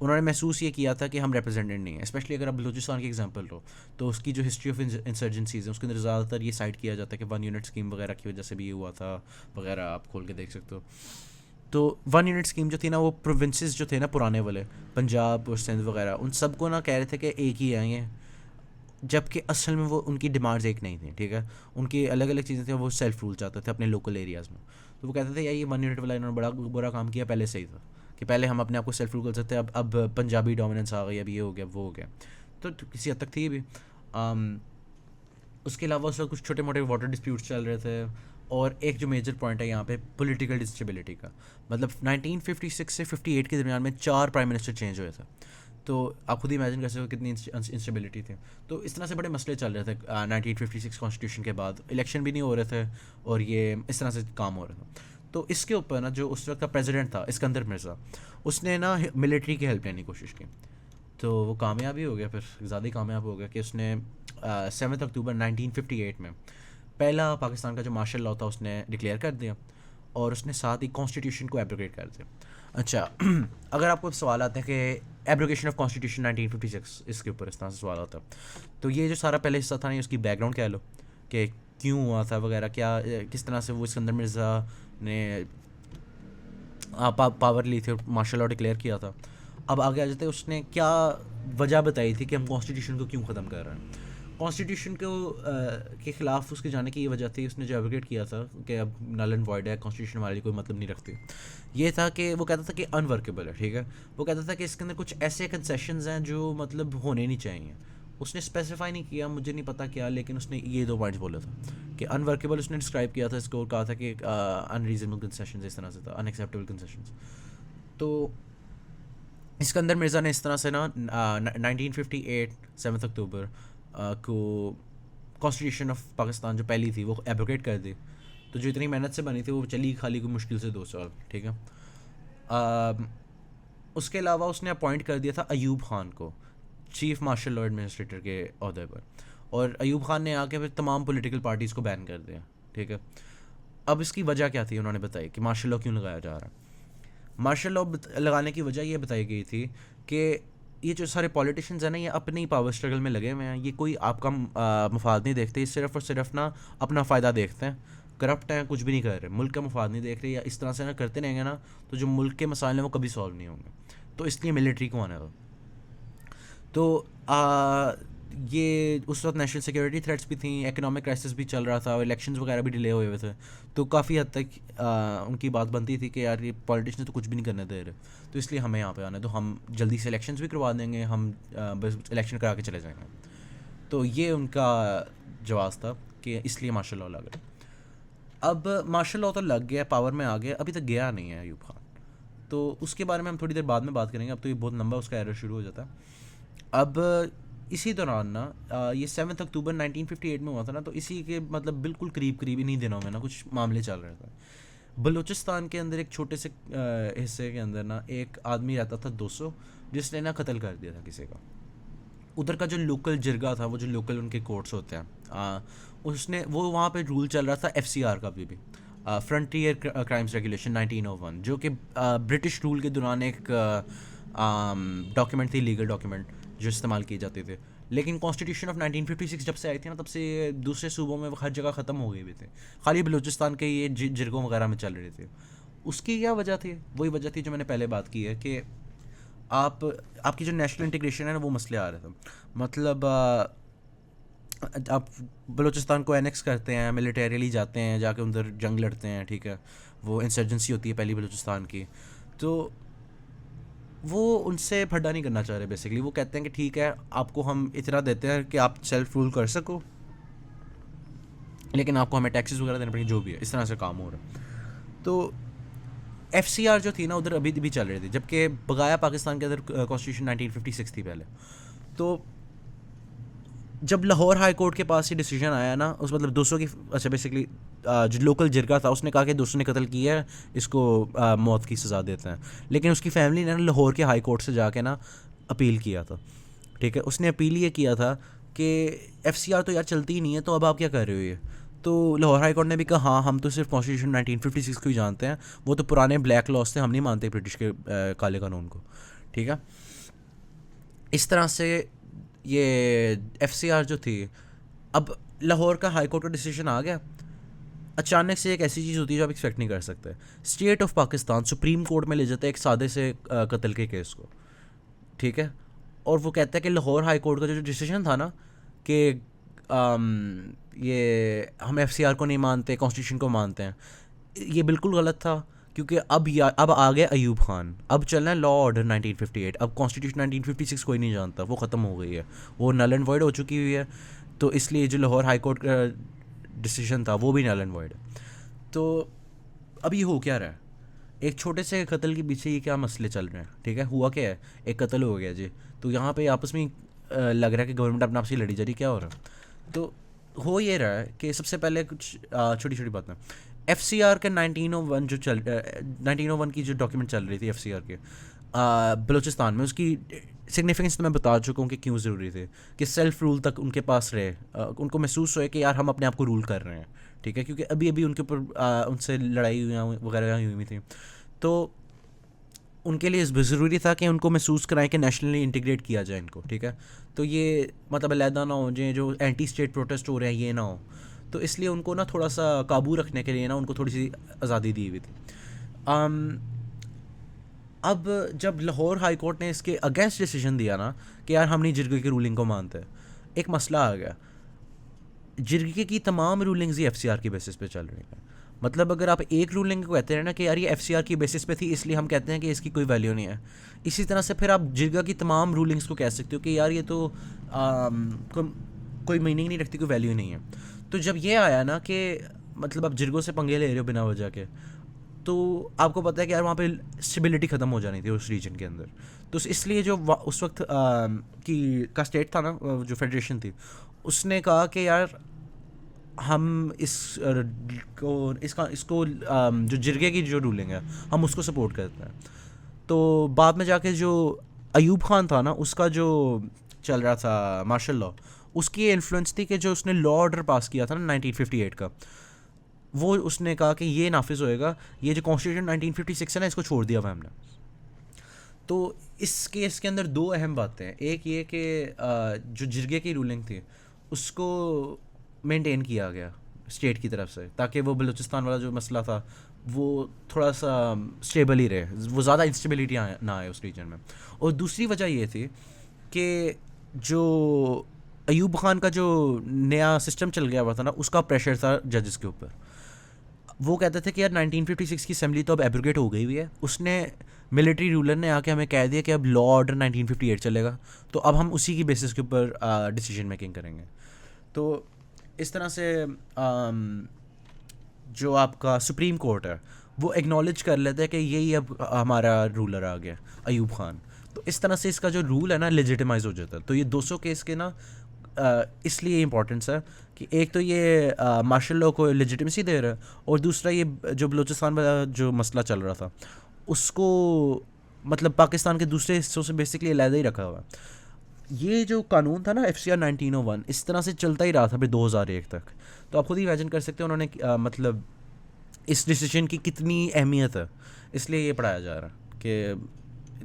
Speaker 1: उन्होंने महसूस ये किया था कि हम रिप्रेजेंटेड नहीं है। स्पेशली अगर आप बलूचिस्तान की एग्जांपल लो तो उसकी जो हिस्ट्री ऑफ इंसर्जेंसीज है उसके अंदर ज़्यादातर ये साइड किया जाता है कि 1 यूनिट स्कीम वगैरह की वजह से भी ये हुआ था वगैरह, आप खोल के देख सकते हो। तो 1 यूनिट स्कीम जो थी ना, वो प्रोविंसेस जो थे ना पुराने वाले, पंजाब और सिंध वगैरह, उन सबको ना कह रहे थे कि एक ही आएंगे, जबकि असल में वो उनकी डिमांड्स एक नहीं थी, ठीक है। उनकी अलग अलग चीज़ें थी, वो सेल्फ रूल चाहते थे अपने लोकल एरियाज़ में। तो वो कहते थे यार ये 1 यूनिट वाला इन्होंने बड़ा बुरा काम किया, पहले सही था कि पहले हम अपने आप को सेल्फ रूल कर सकते हैं, अब पंजाबी डोमिनेंस आ गई, अब ये हो गया वो हो गया। तो किसी हद तक थी भी। उसके अलावा उस वक्त कुछ छोटे मोटे वाटर डिस्प्यूट्स चल रहे थे, और एक जो मेजर पॉइंट है यहाँ पे पॉलिटिकल इंस्टेबिलिटी का, मतलब 1956 से 58 के दरमियान में 4 प्राइम मिनिस्टर चेंज हुए थे। तो आप खुद ही इमेजिन कर सकते हो कितनी इंस्टेबिलिटी थी। तो इस तरह से बड़े मसले चल रहे थे 1956 कॉन्स्टिट्यूशन के बाद, इलेक्शन भी नहीं हो रहे थे और ये इस तरह से काम हो रहा था। तो इसके ऊपर ना जो उस वक्त का प्रेसिडेंट था सिकंदर मिर्ज़ा, उसने ना मिलिट्री की हेल्प लेने की कोशिश की। तो वो कामयाब ही हो गया, फिर ज़्यादा ही कामयाब हो गया कि उसने 7 अक्टूबर 1958 में पहला पाकिस्तान का जो मार्शल लॉ था उसने डिक्लेयर कर दिया, और उसने साथ ही कॉन्स्टिट्यूशन को एब्रोगेट कर दिया। अच्छा अगर आपको सवाल आता है कि एब्रोगेशन ऑफ कॉन्स्टिट्यूशन 1956, इसके ऊपर इस तरह से सवाल आता है, तो ये जो सारा पहले हिस्सा था ना, उसकी बैकग्राउंड कह लो कि क्यों हुआ था वगैरह, क्या किस तरह से वो सिकंदर मिर्ज़ा ने पावर ली थी और मार्शल लॉ डिक्लेयर किया था। अब आगे आ जाते हैं उसने क्या वजह बताई थी कि हम कॉन्स्टिट्यूशन को क्यों ख़त्म कर रहे हैं। कॉन्स्टिट्यूशन को के ख़िलाफ़ उसके जाने की ये वजह थी, उसने जो एडवोकेट किया था कि अब नल एंड वॉइड है, कॉन्स्टिट्यूशन हमारे कोई मतलब नहीं रखती। ये था कि वो कहता था कि अनवर्केबल है, ठीक है। वो कहता था कि इसके अंदर कुछ ऐसे कंसेशंस हैं जो मतलब होने नहीं चाहिए। उसने स्पेसिफाई नहीं किया, मुझे नहीं पता क्या, लेकिन उसने ये 2 पॉइंट्स बोला था कि अनवर्केबल उसने डिस्क्राइब किया था इसको, कहा था कि अनरीजनेबल कंसेशंस इस तरह से था, अनएक्सेप्टेबल कंसेशंस। तो सिकंदर मिर्ज़ा ने इस तरह से ना 1958 7 अक्टूबर को कॉन्स्टिट्यूशन ऑफ पाकिस्तान जो पहली थी वो एब्रोगेट कर दी। तो जो इतनी मेहनत से बनी थी वो चली खाली को मुश्किल से 2 साल, ठीक है। उसके अलावा उसने अपॉइंट कर दिया था अयूब खान को चीफ मार्शल लॉ एडमिनिस्ट्रेटर के अहदे पर, और अयूब खान ने आके फिर तमाम पॉलिटिकल पार्टीज़ को बैन कर दिया, ठीक है। अब इसकी वजह क्या थी, उन्होंने बताई कि मार्शल लॉ क्यों लगाया जा रहा है। मार्शल लॉ लगाने की वजह ये बताई गई थी कि ये जो सारे पॉलिटिशियंस हैं ना, ये अपने ही पावर स्ट्रगल में लगे हुए हैं, ये कोई आपका मफाद नहीं देखते, ये सिर्फ और सिर्फ ना अपना फ़ायदा देखते हैं, करप्ट हैं, कुछ भी नहीं कर रहे, मुल्क का मफाद नहीं देख रहे, या इस तरह से ना करते रहेंगे ना तो जो मुल्क के मसाइल हैं वो कभी सॉल्व नहीं होंगे। तो इसलिए मिलिट्री को आना था। तो ये उस वक्त नेशनल सिक्योरिटी थ्रेट्स भी थी, इकोनॉमिक क्राइसिस भी चल रहा था, और इलेक्शंस वगैरह भी डिले हुए हुए थे। तो काफ़ी हद तक उनकी बात बनती थी कि यार ये पॉलिटिशियन तो कुछ भी नहीं करने दे रहे, तो इसलिए हमें यहाँ पे आना है, तो हम जल्दी से इलेक्शंस भी करवा देंगे, हम बस इलेक्शन करा के चले जाएंगे। तो ये उनका जवाब था कि इसलिए मार्शल लॉ लग गया। अब मार्शल लॉ तो लग गया, पावर में आ गया, अभी तक गया नहीं है अयूब खान, तो उसके बारे में हम थोड़ी देर बाद में बात करेंगे। अब तो ये बहुत लंबा उसका एरर शुरू हो जाता है। अब इसी दौरान ना ये 7 अक्टूबर 1958 में हुआ था ना, तो इसी के मतलब बिल्कुल करीब करीब इन्हीं दिनों में ना कुछ मामले चल रहे थे। बलूचिस्तान के अंदर एक छोटे से हिस्से के अंदर ना एक आदमी रहता था 200, जिसने ना कत्ल कर दिया था किसी का। उधर का जो लोकल जिरगा था, वो जो लोकल उनके कोर्ट्स होते हैं, उसने वो वहाँ पे रूल चल रहा था FCR का भी फ्रंटियर क्राइम्स रेगुलेशन 1901, जो कि ब्रिटिश रूल के दौरान एक डॉक्यूमेंट थी, लीगल डॉक्यूमेंट जो इस्तेमाल किए जाते थे। लेकिन कॉन्स्टिट्यूशन ऑफ 1956 जब से आई थी ना, तब से दूसरे सूबों में हर जगह ख़त्म हो गए भी थे, खाली बलूचिस्तान के ये जिरगों वगैरह में चल रहे थे। उसकी क्या वजह थी, वही वजह थी जो मैंने पहले बात की है कि आपकी जो नेशनल इंटीग्रेशन है ना, वो मसले आ रहे थे। मतलब आप बलूचिस्तान को एनेक्स करते हैं, मिलिटरीली जाते हैं, जाके उधर जंग लड़ते हैं, ठीक है, वो इंसर्जेंसी होती है पहली बलूचिस्तान की। तो वो उनसे फड्डा नहीं करना चाह रहे बेसिकली, वो कहते हैं कि ठीक है आपको हम इतना देते हैं कि आप सेल्फ रूल कर सको, लेकिन आपको हमें टैक्सेस वगैरह देने पड़ेंगे, जो भी है, इस तरह से काम हो रहा है। तो FCR जो थी ना उधर अभी भी चल रही थी, जबकि बगाया पाकिस्तान के अंदर कॉन्स्टिट्यूशन 1956 थी पहले। तो जब लाहौर हाई कोर्ट के पास ये डिसीजन आया ना, उस मतलब 200 की, अच्छा बेसिकली जो लोकल जिरगा था उसने कहा कि 200 ने कत्ल किया है, इसको मौत की सज़ा देते हैं। लेकिन उसकी फैमिली ने लाहौर के हाई कोर्ट से जाके ना अपील किया था, ठीक है। उसने अपील ये किया था कि FCR तो यार चलती ही नहीं है, तो अब आप क्या कर रहे हो ये। तो लाहौर हाई कोर्ट ने भी कहा हाँ हम तो सिर्फ कॉन्स्टिट्यूशन 1956 को ही जानते हैं, वो तो पुराने ब्लैक लॉस थे, हम नहीं मानते ब्रिटिश के काले कानून को, ठीक है। इस तरह से ये FCR जो थी, अब लाहौर का हाई कोर्ट का डिसीजन आ गया। अचानक से एक ऐसी चीज़ होती है जो आप एक्सपेक्ट नहीं कर सकते, state of Pakistan supreme court में ले जाता है एक सादे से कत्ल के केस को, ठीक है। और वो कहता है कि लाहौर हाई कोर्ट का जो डिसीजन था ना कि ये हम FCR को नहीं मानते, कॉन्स्टिट्यूशन को मानते हैं, ये बिल्कुल गलत था, क्योंकि अब आ गया अयूब खान, अब चलना है लॉ ऑर्डर 1958, अब कॉन्स्टिट्यूशन 1956 कोई नहीं जानता, वो ख़त्म हो गई है, वो नल एंड वॉइड हो चुकी हुई है। तो इसलिए जो लाहौर हाई कोर्ट का डिसीजन था वो भी नल एंड वॉइड है। तो अब ये हो क्या रहा है, एक छोटे से कत्ल के पीछे ये क्या मसले चल रहे हैं, ठीक है, हुआ क्या है, एक कत्ल हो गया जी, तो यहाँ पे आपस में लग रहा है कि गवर्नमेंट अपने आप से लड़ी जा रही, क्या हो रहा है। तो हो ये रहा है कि सबसे पहले कुछ छोटी छोटी बातें, FCR के 1901 जो 1901 की जो डॉक्यूमेंट चल रही थी FCR के बलूचिस्तान में, उसकी सिग्निफिकेंस तो मैं बता चुका हूँ कि क्यों ज़रूरी थे, कि सेल्फ रूल तक उनके पास रहे, उनको महसूस होए कि यार हम अपने आप को रूल कर रहे हैं, ठीक है, क्योंकि अभी अभी उनके ऊपर उनसे लड़ाई वगैरह हुई थी। तो उनके लिए ज़रूरी था कि उनको महसूस कराएं कि नेशनली इंटीग्रेट किया जाए इनको, ठीक है। तो ये मतलब अलहदा ना हो जाए, जो एंटी स्टेट प्रोटेस्ट हो रहे हैं ये ना हो, तो इसलिए उनको ना थोड़ा सा काबू रखने के लिए ना उनको थोड़ी सी आज़ादी दी हुई थी। अब जब लाहौर हाई कोर्ट ने इसके अगेंस्ट डिसीजन दिया ना कि यार हम नहीं जिरगे की रूलिंग को मानते, एक मसला आ गया, जिरगे की तमाम रूलिंग्स ही FCR की बेसिस पे चल रही हैं। मतलब अगर आप एक रूलिंग को कहते हैं ना कि यार ये FCR की बेसिस पे थी इसलिए हम कहते हैं कि इसकी कोई वैल्यू नहीं है, इसी तरह से फिर आप जिरगा की तमाम रूलिंग्स को कह सकते हो कि यार ये तो कोई मीनिंग नहीं रखती, कोई वैल्यू नहीं है। तो जब ये आया ना कि मतलब आप जिरगों से पंगे ले रहे हो बिना वजह के, तो आपको पता है कि यार वहाँ पे स्टेबिलिटी ख़त्म हो जानी थी उस रीजन के अंदर। तो इसलिए जो उस वक्त की का स्टेट था ना, जो फेडरेशन थी, उसने कहा कि यार हम इसको जो जिरगे की जो रूलिंग है हम उसको सपोर्ट करते हैं। तो बाद में जाके जो अयूब खान था ना, उसका जो चल रहा था मार्शल लॉ, उसकी इन्फ्लुएंस थी कि जो उसने लॉ ऑर्डर पास किया था ना 1958 का, वो उसने कहा कि ये नाफिज होएगा, ये जो कॉन्स्टिट्यूशन 1956 है ना इसको छोड़ दिया हुआ हमने। तो इस केस के अंदर दो अहम बातें हैं, एक ये कि जो जिरगे की रूलिंग थी उसको मेंटेन किया गया स्टेट की तरफ से, ताकि वो बलूचिस्तान वाला जो मसला था वो थोड़ा सा स्टेबल ही रहे, वो ज़्यादा इंस्टेबिलिटी ना आए उस रीजन में। और दूसरी वजह ये थी कि जो अयूब खान का जो नया सिस्टम चल गया हुआ था ना, उसका प्रेशर था जजेस के ऊपर। वो कहते थे कि यार 1956 की असेंबली तो अब एब्रोगेट हो गई हुई है, उसने मिलिट्री रूलर ने आके हमें कह दिया कि अब लॉ ऑर्डर 1958 चलेगा, तो अब हम उसी की बेसिस के ऊपर डिसीजन मेकिंग करेंगे। तो इस तरह से जो आपका सुप्रीम कोर्ट है वो एक्नॉलेज कर लेते हैं कि यही अब हमारा रूलर आ गया अयूब खान। तो इस तरह से इसका जो रूल है ना लेजिटिमाइज हो जाता है। तो ये 200 केस के ना इसलिए इम्पोर्टेंस है कि एक तो ये मार्शल लॉ को लेजिटिमेसी दे रहा है, और दूसरा ये जो बलूचिस्तान वाला जो मसला चल रहा था उसको मतलब पाकिस्तान के दूसरे हिस्सों से बेसिकली अलहदा ही रखा हुआ है। ये जो कानून था ना FCR 1901 इस तरह से चलता ही रहा था फिर 2001 तक। तो आप खुद ही इमेजिन कर सकते हो उन्होंने मतलब इस डिसीजन की कितनी अहमियत है, इसलिए ये पढ़ाया जा रहा है कि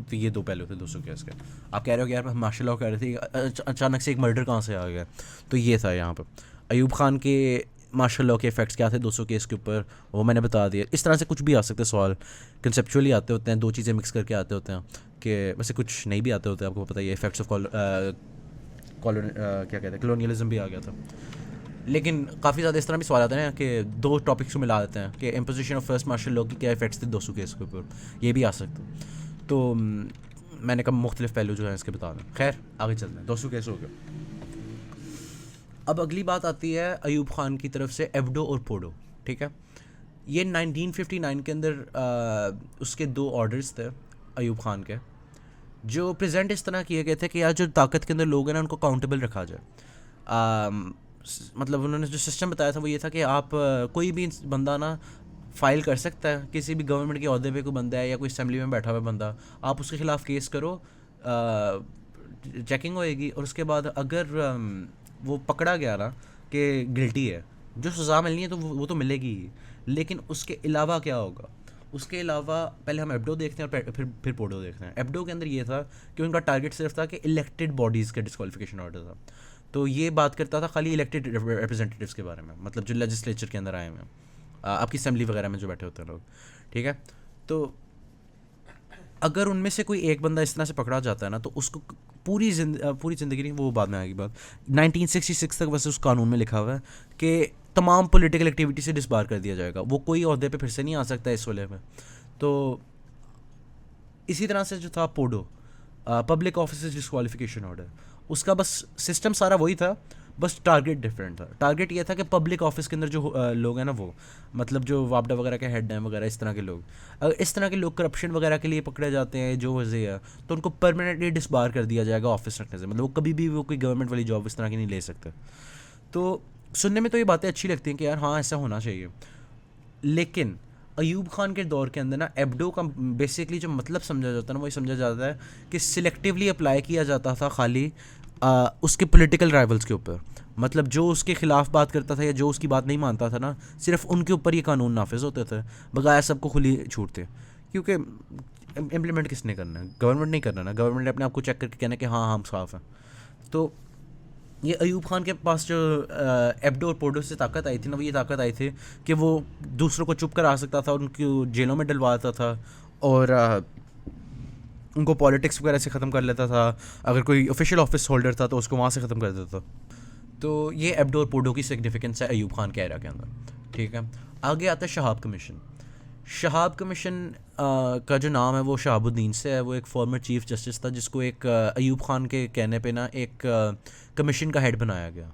Speaker 1: तो ये दो पहलू थे 200 केस के। आप कह रहे हो कि यार मार्शल लॉ कह रहे थे, अचानक से एक मर्डर कहाँ से आ गया, तो ये था यहाँ पर अयूब खान के मार्शल लॉ के इफेक्ट्स क्या थे 200 केस के ऊपर, वो मैंने बता दिया। इस तरह से कुछ भी आ सकते हैं सवाल, कंसेप्चुअली आते होते हैं, दो चीज़ें मिक्स करके आते होते हैं, कि वैसे कुछ नहीं भी आते होते हैं, आपको पता ही है इफेक्ट्स ऑफ क्या कहते हैं कॉलोनियलिज्म भी आ गया था। लेकिन काफ़ी ज़्यादा इस तरह भी सवाल आते हैं कि दो टॉपिक्स को मिला देते हैं कि imposition of first martial law की क्या इफेक्ट्स थे 200 केस के ऊपर, ये भी आ सकता। तो मैंने कहा मुख्तलिफ पहलू जो हैं इसके बता दें। खैर आगे चलते हैं, 200 केस हो गए। अब अगली बात आती है अयूब खान की तरफ से एबडो और पोडो, ठीक है। ये 1959 के अंदर उसके दो ऑर्डर्स थे अयूब खान के, जो प्रेजेंट इस तरह किए गए थे कि यार जो ताकत के अंदर लोग हैं ना उनको काउंटेबल रखा जाए। मतलब उन्होंने जो सिस्टम बताया था वो ये था कि आप कोई भी बंदा ना फाइल कर सकता है, किसी भी गवर्नमेंट के अहदे पे कोई बंदा है या कोई असेंबली में बैठा हुआ बंदा, आप उसके ख़िलाफ़ केस करो, चेकिंग होएगी, और उसके बाद अगर वो पकड़ा गया ना कि गिल्टी है, जो सज़ा मिलनी है तो वो तो मिलेगी ही, लेकिन उसके अलावा क्या होगा, उसके अलावा पहले हम एबडो देखते हैं और फिर पोडो देखते हैं। एबडो के अंदर ये था कि उनका टारगेट सिर्फ था कि इलेक्टेड बॉडीज़ का डिस्क्वालिफिकेशन ऑर्डर था। तो ये बात करता था खाली इलेक्टेड रिप्रेजेंटेटिव्स के बारे में, मतलब जो लेजिस्लेचर के अंदर आए हुए हैं, आपकी असेंबली वगैरह में जो बैठे होते हैं लोग, ठीक है। तो अगर उनमें से कोई एक बंदा इस तरह से पकड़ा जाता है ना, तो उसको पूरी ज़िंदगी नहीं, वो बाद में आएगी बात, 1966 तक वैसे उस कानून में लिखा हुआ है कि तमाम पॉलिटिकल एक्टिविटी से डिसबार कर दिया जाएगा, वो कोई ओहदे पे फिर से नहीं आ सकता इस वाले में। तो इसी तरह से जो था पोडो, पब्लिक ऑफिसर्स डिस्क्वालिफिकेशन ऑर्डर, उसका बस सिस्टम सारा वही था, बस टारगेट डिफरेंट था। टारगेट ये था कि पब्लिक ऑफिस के अंदर जो लोग हैं ना, वो मतलब जो वापडा वगैरह के हेड हैं वगैरह, इस तरह के लोग, अगर इस तरह के लोग करप्शन वगैरह के लिए पकड़े जाते हैं जो वजह है, तो उनको परमानेंटली डिसबार कर दिया जाएगा ऑफिस रखने से, मतलब वो कभी भी वो कोई गवर्नमेंट वाली जॉब इस तरह की नहीं ले सकते। तो सुनने में तो ये बातें अच्छी लगती हैं कि यार हाँ ऐसा होना चाहिए, लेकिन अयूब खान के दौर के अंदर ना एब्डो का बेसिकली जो मतलब समझा जाता है ना, वही समझा जाता है कि सिलेक्टिवली अप्लाई किया जाता था खाली उसके पॉलिटिकल राइवल्स के ऊपर। मतलब जो उसके ख़िलाफ़ बात करता था या जो उसकी बात नहीं मानता था ना, सिर्फ उनके ऊपर ये कानून नाफिज होते थे, बगैर सबको खुली छूट थे। क्योंकि इम्प्लीमेंट किसने करना है? गवर्नमेंट नहीं करना ना, गवर्नमेंट ने अपने आप को चेक करके कहना कि हाँ हम साफ़ हैं। तो ये अयूब खान के पास जो एब्डो और पोडो से ताकत आई थी ना, वो ये ताकत आई थी कि वो दूसरों को चुप करा सकता था, उनको जेलों में डलवाता था, और उनको पॉलिटिक्स वगैरह से ख़त्म कर लेता था। अगर कोई ऑफिशियल ऑफिस होल्डर था तो उसको वहाँ से ख़त्म कर देता था। तो ये एब्डो और पोडो की सिग्निफिकेंस है अयूब खान के एरा के अंदर। ठीक है, आगे आता है शहाब कमीशन। शहाब कमीशन का जो नाम है वो शहाबुद्दीन से है। वो एक फॉर्मर चीफ जस्टिस था जिसको एक अयूब खान के कहने पे ना एक कमीशन का हेड बनाया गया।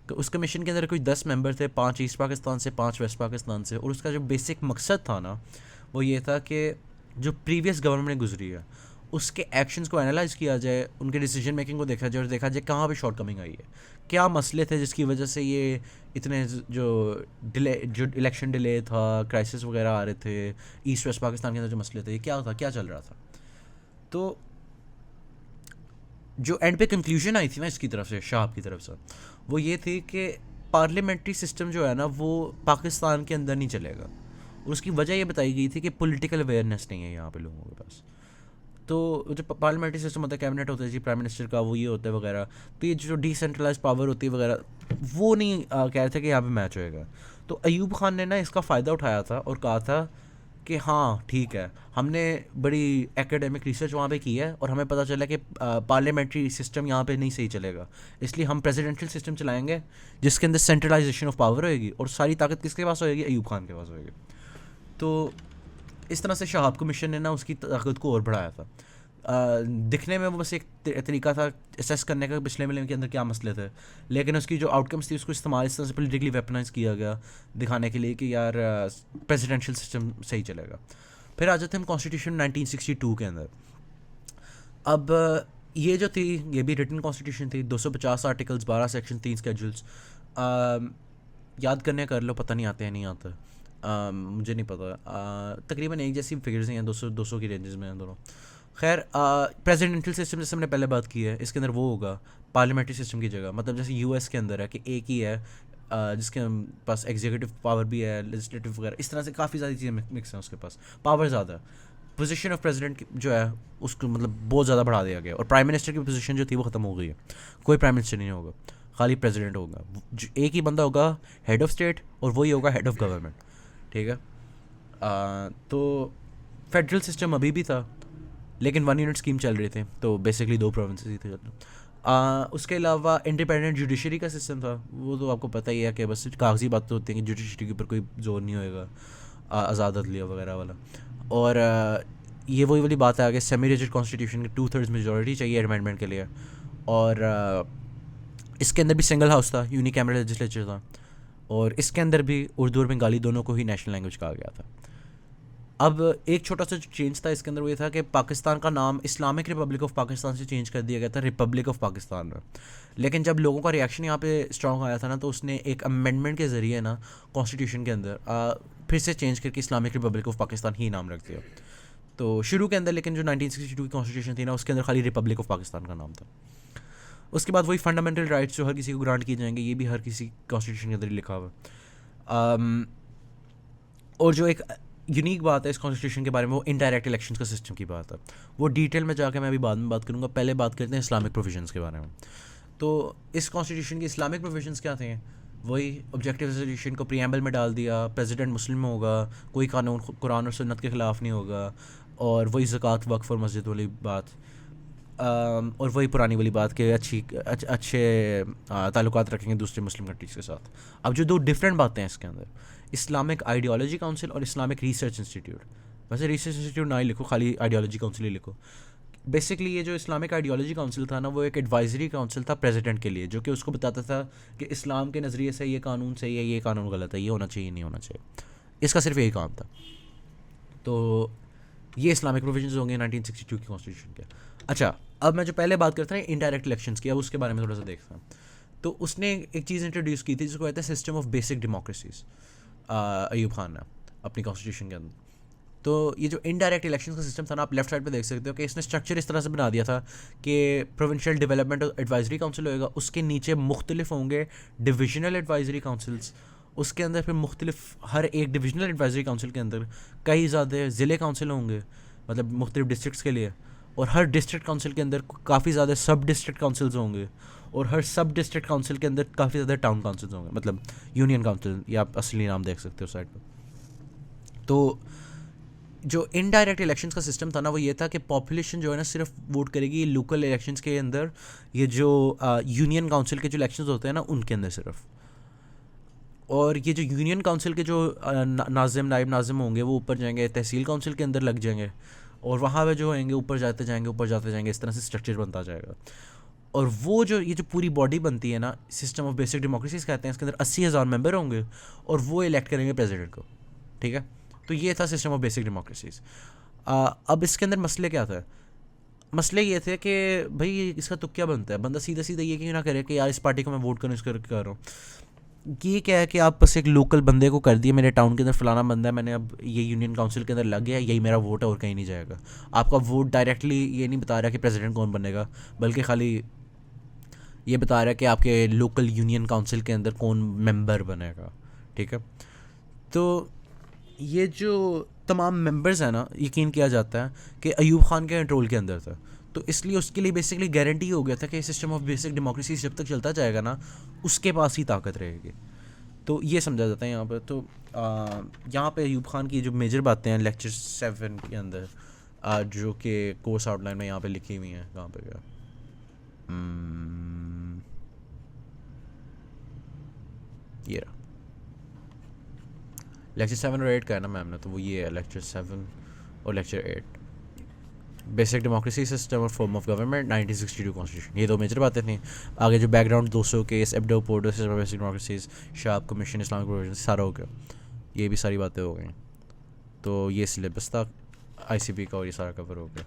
Speaker 1: तो उस कमीशन के अंदर कोई 10 मेंबर थे, 5 ईस्ट पाकिस्तान से, 5 वेस्ट पाकिस्तान से, और उसका जो बेसिक मकसद था ना, वो ये था कि जो प्रीवियस गवर्नमेंट गुजरी है उसके एक्शंस को एनालाइज किया जाए, उनके डिसीजन मेकिंग को देखा जाए, और देखा जाए कहाँ पे शॉर्ट कमिंग आई है, क्या मसले थे जिसकी वजह से ये इतने जो इलेक्शन डिले था, क्राइसिस वगैरह आ रहे थे, ईस्ट वेस्ट पाकिस्तान के अंदर जो मसले थे, ये क्या था, क्या चल रहा था। तो जो एंड पे कंक्लूजन आई थी ना इसकी तरफ से, शाह की तरफ से, वो ये थी कि पार्लियामेंट्री सिस्टम जो है ना वो पाकिस्तान के अंदर नहीं चलेगा, और उसकी वजह ये बताई गई थी कि पॉलिटिकल अवेयरनेस नहीं है यहाँ पे लोगों के पास। तो जो पार्लियामेंट्री सिस्टम होता है, कैबिनेट होता है जी, प्राइम मिनिस्टर का, वो ये होता है वगैरह, तो ये जो डिसेंट्रलाइज पावर होती है वगैरह, वो नहीं कह रहे थे कि यहाँ पे मैच होएगा। तो अयूब खान ने ना इसका फ़ायदा उठाया था और कहा था कि हाँ ठीक है, हमने बड़ी एकेडमिक रिसर्च वहाँ पे की है और हमें पता चला कि पार्लियामेंट्री सिस्टम यहाँ पे नहीं सही चलेगा, इसलिए हम प्रेसिडेंशियल सिस्टम चलाएंगे जिसके अंदर सेंट्रलाइजेशन ऑफ पावर होएगी, और सारी ताकत किसके पास होएगी? अयूब खान के पास होएगी। तो इस तरह से शहाब कमीशन ने ना उसकी ताकत को और बढ़ाया था। दिखने में वो बस एक तरीका था असेस करने का पिछले मिले के अंदर क्या मसले थे, लेकिन उसकी जो आउटकम्स थी उसको इस्तेमाल इस तरह से पॉलिटिकली वेपनाइज किया गया, दिखाने के लिए कि यार प्रेसिडेंशियल सिस्टम सही चलेगा। फिर आ जाते हैं हम कॉन्स्टिट्यूशन 1962 के अंदर। अब ये जो थी, ये भी रिटन कॉन्स्टिट्यूशन थी, 250 आर्टिकल्स, 12 सेक्शन, 3 स्केड्यूल्स। याद करने कर लो, पता नहीं आते हैं नहीं आते, मुझे नहीं पता। तकरीबन एक जैसी फिगर्स हैं, 200 की रेंजेस में हैं दोनों। खैर, प्रेसिडेंशियल सिस्टम जैसे हमने पहले बात की है, इसके अंदर वो होगा पार्लियामेंट्री सिस्टम की जगह, मतलब जैसे यूएस के अंदर है कि एक ही है जिसके पास एग्जीक्यूटिव पावर भी है, लेजिस्लेटिव वगैरह, इस तरह से काफ़ी सारी चीज़ें मिक्स हैं, उसके पास पावर ज़्यादा है। पोजीशन ऑफ प्रेसिडेंट जो है उसको मतलब बहुत ज़्यादा बढ़ा दिया गया, और प्राइम मिनिस्टर की पोजीशन जो थी वो ख़त्म हो गई है, कोई प्राइम मिनिस्टर नहीं होगा, खाली प्रेसिडेंट होगा, एक ही बंदा होगा हेड ऑफ स्टेट, और वही होगा हेड ऑफ गवर्नमेंट। ठीक है, तो फेडरल सिस्टम अभी भी था, लेकिन 1 यूनिट स्कीम चल रही थी, तो बेसिकली 2 प्रोविंसेस ही थे। उसके अलावा इंडिपेंडेंट जुडिशरी का सिस्टम था, वो तो आपको पता ही है कि बस कागजी बात तो होती है कि जुडिशरी के ऊपर कोई जोर नहीं होएगा, आज़ाद अदलिया वगैरह वाला। और ये वही वाली बात है आगे, सेमी रिजिड कॉन्स्टिट्यूशन की 2/3 मेजॉरिटी चाहिए अमेंडमेंट के लिए, और इसके अंदर भी सिंगल हाउस था, यूनिकैमरल लेजिस्लेचर था, और इसके अंदर भी उर्दू और बंगाली दोनों को ही नेशनल लैंग्वेज कहा गया था। अब एक छोटा सा जो चेंज था इसके अंदर, वो ये था कि पाकिस्तान का नाम इस्लामिक रिपब्लिक ऑफ पाकिस्तान से चेंज कर दिया गया था रिपब्लिक ऑफ पाकिस्तान में। लेकिन जब लोगों का रिएक्शन यहाँ पे स्ट्रॉन्ग आया था ना, तो उसने एक अमेंडमेंट के ज़रिए ना कॉन्स्टिट्यूशन के अंदर फिर से चेंज करके इस्लामिक रिपब्लिक ऑफ पाकिस्तान ही नाम रख दिया। तो शुरू के अंदर लेकिन जो 1962 की कॉन्स्टिट्यूशन थी ना, उसके अंदर खाली रिपब्लिक ऑफ पाकिस्तान का नाम था। उसके बाद वही फंडामेंटल राइट्स जो हर किसी को ग्रांट किए जाएंगे, ये भी हर किसी कॉन्स्टिट्यूशन के अंदर लिखा हुआ है। और जो एक यूनिक बात है इस कॉन्स्टिट्यूशन के बारे में, वो इनडायरेक्ट इलेक्शंस का सिस्टम की बात है। वो डिटेल में जाकर मैं अभी बाद में बात करूँगा, पहले बात करते हैं इस्लामिक प्रोविजंस के बारे में। तो इस कॉन्स्टिट्यूशन की इस्लामिक प्रोविजंस क्या थे? वही ऑब्जेक्टिव रेजोल्यूशन को प्रीएम्बल में डाल दिया, प्रेसिडेंट मुस्लिम होगा, कोई कानून कुरान और सुन्नत के ख़िलाफ़ नहीं होगा, और वही ज़कात, वक्फ और मस्जिद वाली बात, और वही पुरानी वाली बात कि अच्छे ताल्लुकात रखेंगे दूसरे मुस्लिम कंट्रीज़ के साथ। अब जो 2 डिफरेंट बातें हैं इसके अंदर, इस्लामिक आइडियोलॉजी काउंसिल और इस्लामिक रिसर्च इंस्टीट्यूट, वैसे रिसर्च इंस्टीट्यूट ना ही लिखो, खाली आइडियोलॉजी काउंसिल ही लिखो। बेसिकली ये जो इस्लामिक आइडियोलॉजी काउंसिल था ना, वो एक एडवाइजरी काउंसिल था प्रेसिडेंट के लिए, जो कि उसको बताता था कि इस्लाम के नज़रिए से ये कानून सही है, ये कानून गलत है, ये होना चाहिए, नहीं होना चाहिए। इसका सिर्फ यही काम था। तो ये इस्लामिक प्रोविजंस होंगे 1962 की कॉन्स्टिट्यूशन के। अच्छा, अब मैं जो पहले बात करता था इनडायरेक्ट इलेक्शंस की, अब उसके बारे में थोड़ा सा देखता हूँ। तो उसने एक चीज़ इंट्रोड्यूस की थी जिसको कहते हैं system of basic democracies, Ayub Khan ने अपनी कॉन्स्टिट्यूशन के अंदर। तो ये जो इनडायरेक्ट इलेक्शन का सिस्टम था ना, आप लेफ्ट साइड पे देख सकते हो कि इसने स्ट्रक्चर इस तरह से बना दिया था कि प्रोविंशियल डेवलपमेंट एडवाइजरी काउंसिल होएगा, उसके नीचे मुख्तलिफ होंगे डिविजनल एडवाइजरी काउंसिल्स, उसके अंदर फिर मुख्तलिफ हर एक डिविजनल एडवाइजरी काउंसिल के अंदर कई ज़्यादा ज़िले काउंसिल होंगे, मतलब मुख्तलिफ डिस्ट्रिक्ट्स के लिए, और हर डिस्ट्रिक्ट काउंसिल के अंदर काफ़ी ज़्यादा सब डिस्ट्रिक्ट काउंसिल्स होंगे, और हर सब डिस्ट्रिक्ट काउंसिल के अंदर काफ़ी ज़्यादा टाउन काउंसिल्स होंगे, मतलब यूनियन काउंसिल, या आप असली नाम देख सकते हो साइड पर। तो जो इनडायरेक्ट इलेक्शंस का सिस्टम था ना, वो ये था कि पॉपुलेशन जो है ना सिर्फ वोट करेगी लोकल इलेक्शंस के अंदर, ये जो यूनियन काउंसिल के जो इलेक्शंस होते हैं ना उनके अंदर सिर्फ। और ये जो यूनियन काउंसिल के जो नाजिम नायब नाजिम होंगे वो ऊपर जाएंगे, तहसील काउंसिल के अंदर लग जाएंगे, और वहाँ पे जो होंगे ऊपर जाते जाएंगे, ऊपर जाते जाएंगे, इस तरह से स्ट्रक्चर बनता जाएगा। और वो जो ये जो पूरी बॉडी बनती है ना, सिस्टम ऑफ बेसिक डेमोक्रेसीज कहते हैं, इसके अंदर 80,000 मेंबर होंगे और वो इलेक्ट करेंगे प्रेसिडेंट को, ठीक है। तो ये था सिस्टम ऑफ बेसिक डेमोक्रेसीज। अब इसके अंदर मसले क्या था? मसले ये थे कि भाई इसका तुक क्या बनता है, बंदा सीधा सीधा ये क्यों ना करे कि यार इस पार्टी को मैं वोट करूँ, इस कर रहा हूँ। ये क्या है कि आप बस एक लोकल बंदे को कर दिए, मेरे टाउन के अंदर फलाना बंदा है, मैंने अब ये यूनियन काउंसिल के अंदर लग गया, यही मेरा वोट है और कहीं नहीं जाएगा। आपका वोट डायरेक्टली ये नहीं बता रहा कि प्रेसिडेंट कौन बनेगा, बल्कि खाली ये बता रहा है कि आपके लोकल यूनियन काउंसिल के अंदर कौन मेंबर बनेगा, ठीक है। तो ये जो तमाम मेंबर्स हैं ना, यकीन किया जाता है कि अयूब खान के कंट्रोल के अंदर था, तो इसलिए उसके लिए बेसिकली गारंटी हो गया था कि सिस्टम ऑफ बेसिक डेमोक्रेसी जब तक चलता जाएगा ना, उसके पास ही ताकत रहेगी। तो ये समझा जाता है यहाँ पर। तो यहाँ पे अयूब खान की जो मेजर बातें हैं लेक्चर 7 के अंदर, जो कि कोर्स आउटलाइन में यहाँ पे लिखी हुई हैं, कहाँ पे गया, ये रहा लेक्चर 7 और 8 का है ना मैम ने, तो वो ये है लेक्चर 7 और लेक्चर 8, बेसिक डेमोक्रेसी सिस्टम और फॉर्म ऑफ गवर्नमेंट 1962 कॉन्स्टिट्यूशन। ये दो मेजर बातें थी। आगे जो background 200 case, EBDO PODO system of basic democracies, Sharp commission, Islamic provision, सारा हो गया, ये भी सारी बातें हो गई। तो ये सिलेबस था आईसीबी का और ये सारा कवर हो गया।